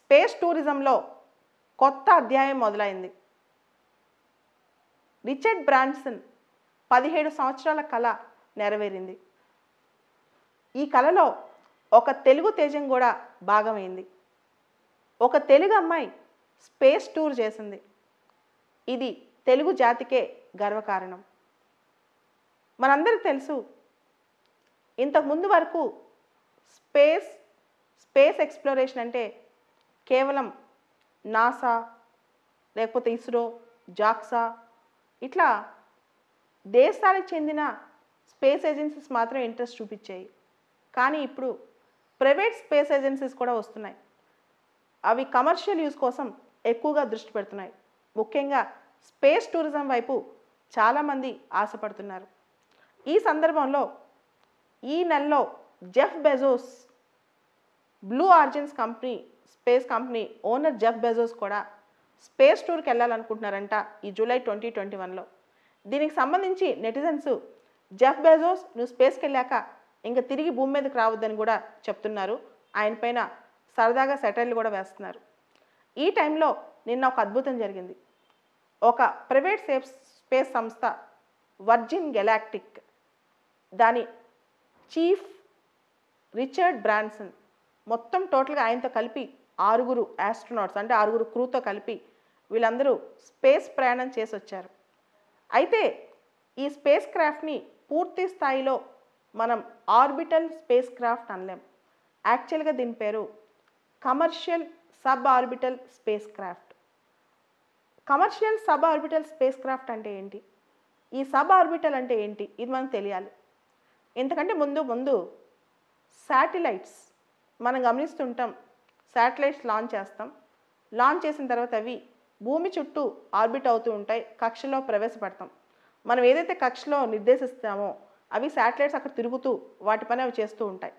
Space టూరిజంలో కొత్త అధ్యాయం మొదలైంది. రిచర్డ్ బ్రాన్సన్ 17 సంవత్సరాల కళ నెరవేరింది. ఈ కళలో ఒక తెలుగు తేజం కూడా భాగమైంది. ఒక తెలుగు అమ్మాయి స్పేస్ టూర్ చేసింది. ఇది తెలుగు జాతికే గర్వకారణం. మనందరికీ తెలుసు, ఇంతకుముందు వరకు స్పేస్ ఎక్స్ప్లోరేషన్ అంటే కేవలం నాసా, లేకపోతే ఇస్రో, జాక్సా ఇట్లా దేశాలకు చెందిన స్పేస్ ఏజెన్సీస్ మాత్రం ఇంట్రెస్ట్ చూపించాయి. కానీ ఇప్పుడు ప్రైవేట్ స్పేస్ ఏజెన్సీస్ కూడా వస్తున్నాయి. అవి కమర్షియల్ యూజ్ కోసం ఎక్కువగా దృష్టి పెడుతున్నాయి. ముఖ్యంగా స్పేస్ టూరిజం వైపు చాలామంది ఆశపడుతున్నారు. ఈ సందర్భంలో ఈ నెలలో Jeff Bezos, blue origins company space company owner Jeff Bezos కూడా స్పేస్ టూర్కి వెళ్ళాలనుకుంటున్నారంట ఈ జూలై 2021లో. దీనికి సంబంధించి నెటిజన్స్ జెఫ్ బెజోస్ నువ్వు స్పేస్కి వెళ్ళాక ఇంకా తిరిగి భూమి మీదకి రావద్దని కూడా చెప్తున్నారు. ఆయన పైన సరదాగా సెటైర్లు కూడా వేస్తున్నారు. ఈ టైంలో నిన్న ఒక అద్భుతం జరిగింది. ఒక ప్రైవేట్ స్పేస్ సంస్థ వర్జిన్ గెలాక్టిక్ దాని చీఫ్ రిచర్డ్ బ్రాన్సన్ మొత్తం టోటల్గా ఆయనతో కలిపి 6 ఆస్ట్రోనాట్స్ అంటే 6 క్రూతో కలిపి వీళ్ళందరూ స్పేస్ ప్రయాణం చేసి వచ్చారు. అయితే ఈ స్పేస్ క్రాఫ్ట్ని పూర్తి స్థాయిలో మనం ఆర్బిటల్ స్పేస్ క్రాఫ్ట్ అనలేం. యాక్చువల్గా దీని పేరు commercial sub orbital space craft. Commercial sub orbital space craft అంటే ఏంటి, ఈ సబ్ ఆర్బిటల్ అంటే ఏంటి, ఇది మనకు తెలియాలి. ఎందుకంటే ముందు శాటిలైట్స్ మనం గమనిస్తుంటాం. శాటిలైట్స్ లాంచ్ చేస్తాం. లాంచ్ చేసిన తర్వాత అవి భూమి చుట్టూ ఆర్బిట్ అవుతూ ఉంటాయి. కక్షలో ప్రవేశపెడతాం. మనం ఏదైతే కక్షలో నిర్దేశిస్తామో అవి శాటిలైట్స్ అక్కడ తిరుగుతూ వాటి పని అవి చేస్తూ ఉంటాయి.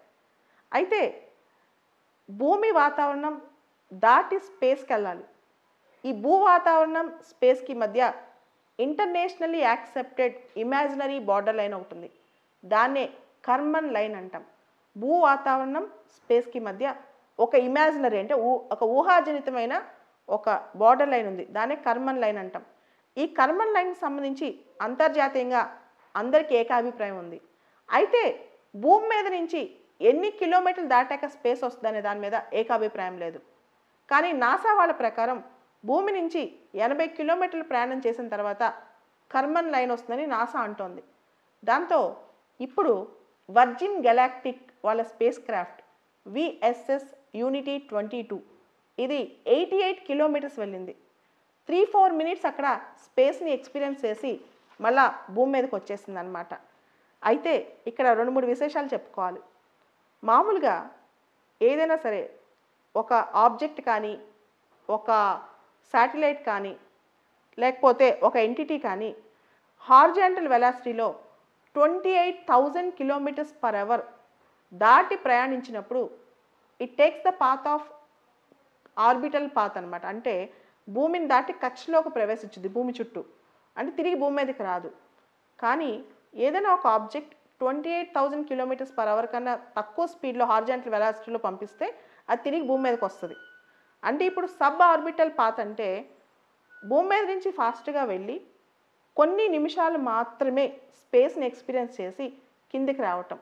అయితే భూమి వాతావరణం దాటి స్పేస్కి వెళ్ళాలి. ఈ భూ వాతావరణం స్పేస్కి మధ్య internationally accepted imaginary border line అవుతుంది. దాన్నే కర్మన్ లైన్ అంటాం. భూ వాతావరణం స్పేస్కి మధ్య ఒక ఇమాజినరీ అంటే ఒక ఊహాజనితమైన ఒక బార్డర్ లైన్ ఉంది. దాన్నే కర్మన్ లైన్ అంటాం. ఈ కర్మన్ లైన్కి సంబంధించి అంతర్జాతీయంగా అందరికీ ఏకాభిప్రాయం ఉంది. అయితే భూమి మీద నుంచి ఎన్ని కిలోమీటర్లు దాటాక స్పేస్ వస్తుందనే దాని మీద ఏకాభిప్రాయం లేదు. కానీ నాసా వాళ్ళ ప్రకారం భూమి నుంచి 80 కిలోమీటర్లు ప్రయాణం చేసిన తర్వాత కర్మన్ లైన్ వస్తుందని నాసా అంటోంది. దాంతో ఇప్పుడు వర్జిన్ గెలాక్టిక్ వాళ్ళ స్పేస్ క్రాఫ్ట్ విఎస్ఎస్ యూనిటీ 22 ఇది 88 కిలోమీటర్స్ వెళ్ళింది. 3-4 మినిట్స్ అక్కడ స్పేస్ని ఎక్స్పీరియన్స్ చేసి మళ్ళా భూమి మీదకి వచ్చేసింది అనమాట. అయితే ఇక్కడ 2-3 విశేషాలు చెప్పుకోవాలి. మామూలుగా ఏదైనా సరే ఒక ఆబ్జెక్ట్ కానీ, ఒక శాటిలైట్ కానీ, లేకపోతే ఒక ఎంటిటీ కానీ హారిజాంటల్ వెలాసిటీలో 28,000 కిలోమీటర్స్ పర్ అవర్ దాటి ప్రయాణించినప్పుడు it takes the path of orbital path అనమాట. అంటే భూమిని దాటి కక్షలోకి ప్రవేశించుద్ది భూమి చుట్టూ, అంటే తిరిగి భూమి మీదకి రాదు. కానీ ఏదైనా ఒక ఆబ్జెక్ట్ 28,000 కిలోమీటర్స్ పర్ అవర్ కన్నా తక్కువ స్పీడ్లో హారిజాంటల్ వెలాసిటీలో పంపిస్తే అది తిరిగి భూమి మీదకి వస్తుంది. అంటే ఇప్పుడు సబ్ ఆర్బిటల్ పాత్ అంటే భూమి మీద నుంచి ఫాస్ట్గా వెళ్ళి కొన్ని నిమిషాలు మాత్రమే స్పేస్ని ఎక్స్పీరియన్స్ చేసి కిందికి రావటం.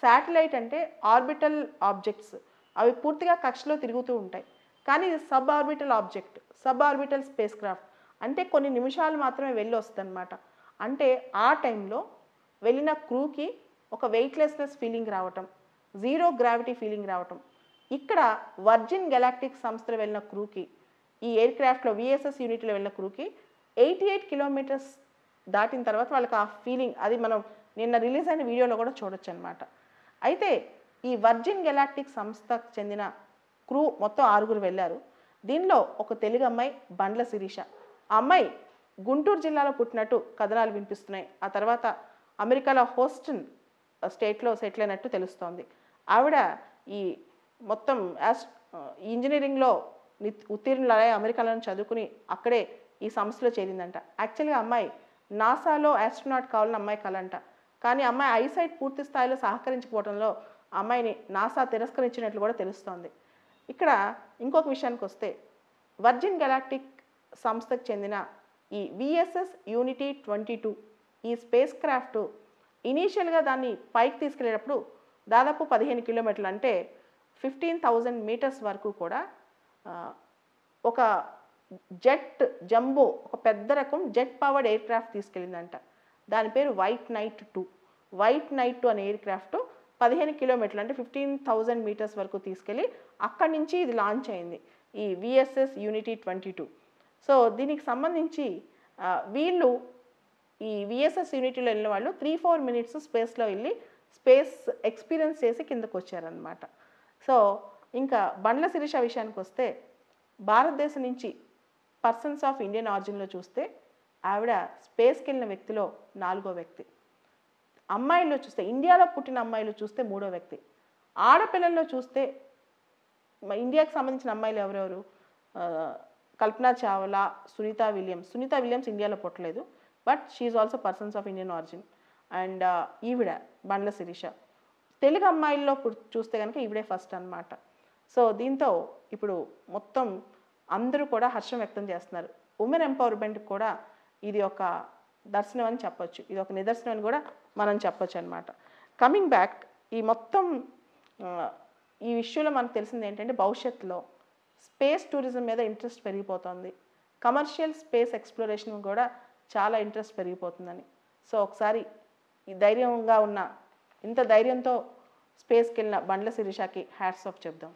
శాటిలైట్ అంటే ఆర్బిటల్ ఆబ్జెక్ట్స్, అవి పూర్తిగా కక్షలో తిరుగుతూ ఉంటాయి. కానీ ఇది sub orbital object, sub orbital space craft అంటే కొన్ని నిమిషాలు మాత్రమే వెళ్ళి వస్తుంది అనమాట. అంటే ఆ టైంలో వెళ్ళిన క్రూకి ఒక వెయిట్లెస్నెస్ ఫీలింగ్ రావటం, జీరో గ్రావిటీ ఫీలింగ్ రావటం. ఇక్కడ వర్జిన్ గెలాక్టిక్ సంస్థలో వెళ్ళిన క్రూకి, ఈ ఎయిర్ క్రాఫ్ట్లో విఎస్ఎస్ యూనిట్లో వెళ్ళిన క్రూకి 88 కిలోమీటర్స్ దాటిన తర్వాత వాళ్ళకి ఆ ఫీలింగ్, అది మనం నిన్న రిలీజ్ అయిన వీడియోలో కూడా చూడొచ్చు అనమాట. అయితే ఈ వర్జిన్ గెలాక్టిక్ సంస్థకు చెందిన క్రూ మొత్తం 6 వెళ్ళారు. దీనిలో ఒక తెలుగు అమ్మాయి బండ్ల శిరీష. ఆ అమ్మాయి గుంటూరు జిల్లాలో పుట్టినట్టు కథనాలు వినిపిస్తున్నాయి. ఆ తర్వాత అమెరికాలో హోస్టన్ స్టేట్లో సెటిల్ అయినట్టు తెలుస్తోంది. ఆవిడ ఈ మొత్తం ఇంజనీరింగ్లో ఉత్తీర్ణులై అమెరికాలో చదువుకుని అక్కడే ఈ సంస్థలో చేరిందంట. యాక్చువల్గా అమ్మాయి నాసాలో ఆస్ట్రోనాట్ కావాలని అమ్మాయి కలంట. కానీ అమ్మాయి ఐసైట్ పూర్తి స్థాయిలో సహకరించకపోవడంలో అమ్మాయిని నాసా తిరస్కరించినట్లు కూడా తెలుస్తోంది. ఇక్కడ ఇంకొక విషయానికి వస్తే వర్జిన్ గెలాక్టిక్ సంస్థకు చెందిన ఈ విఎస్ఎస్ యూనిటీ 22 ఈ స్పేస్ క్రాఫ్ట్ ఇనీషియల్గా దాన్ని పైకి తీసుకెళ్ళేటప్పుడు దాదాపు 15 కిలోమీటర్లు అంటే 15,000 మీటర్స్ వరకు కూడా ఒక జెట్ జంబో ఒక పెద్ద రకం జెట్ పవర్డ్ ఎయిర్ క్రాఫ్ట్ తీసుకెళ్ళిందంట. దాని పేరు వైట్ నైట్ 2. వైట్ నైట్ 2 అనే ఎయిర్ క్రాఫ్ట్ 15 కిలోమీటర్లు అంటే 15,000 మీటర్స్ వరకు తీసుకెళ్ళి అక్కడి నుంచి ఇది లాంచ్ అయింది, ఈ విఎస్ఎస్ యూనిటీ 22. సో దీనికి సంబంధించి వీళ్ళు ఈ విఎస్ఎస్ యూనిటీలో వెళ్ళిన వాళ్ళు 3-4 మినిట్స్ స్పేస్లో వెళ్ళి స్పేస్ ఎక్స్పీరియన్స్ చేసి కిందకు వచ్చారనమాట. సో ఇంకా బండ్ల శిరీష విషయానికి వస్తే భారతదేశం నుంచి పర్సన్స్ ఆఫ్ ఇండియన్ ఆరిజిన్లో చూస్తే ఆవిడ స్పేస్కి వెళ్ళిన వ్యక్తిలో 4వ వ్యక్తి. అమ్మాయిల్లో చూస్తే ఇండియాలో పుట్టిన అమ్మాయిలు చూస్తే 3వ వ్యక్తి. ఆడపిల్లల్లో చూస్తే ఇండియాకి సంబంధించిన అమ్మాయిలు ఎవరెవరు? కల్పనా చావ్లా, సునీతా విలియమ్స్ ఇండియాలో పుట్టలేదు, but she's also persons of Indian origin. And ఈవిడ బండ్ల శిరీష. తెలుగు అమ్మాయిల్లో చూస్తే కనుక ఈవిడే ఫస్ట్ అనమాట. సో దీంతో ఇప్పుడు మొత్తం అందరూ కూడా హర్షం వ్యక్తం చేస్తున్నారు. ఉమెన్ ఎంపవర్మెంట్ కూడా ఇది ఒక దర్శనం అని చెప్పొచ్చు, ఇది ఒక నిదర్శనం అని కూడా మనం చెప్పొచ్చు అనమాట. కమింగ్ బ్యాక్, ఈ మొత్తం ఈ విషయంలో మనకు తెలిసింది ఏంటంటే భవిష్యత్తులో స్పేస్ టూరిజం మీద ఇంట్రెస్ట్ పెరిగిపోతుంది, కమర్షియల్ స్పేస్ ఎక్స్ప్లోరేషన్ కూడా చాలా ఇంట్రెస్ట్ పెరిగిపోతుందని. సో ఒకసారి ఈ ధైర్యంగా ఉన్న ఇంత ధైర్యంతో స్పేస్కి వెళ్ళిన బండ్ల శిరీషకి హ్యాట్స్ ఆఫ్ చెప్దాం.